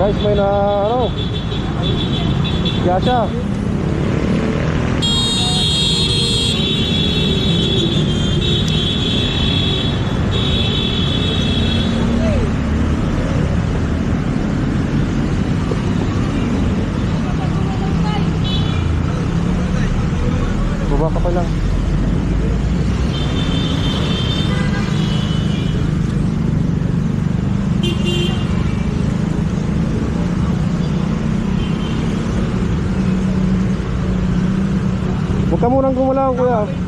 Guys, may na ano, Yasha. Baba ka pa lang. Huwag ka munang gumalaw, kuya.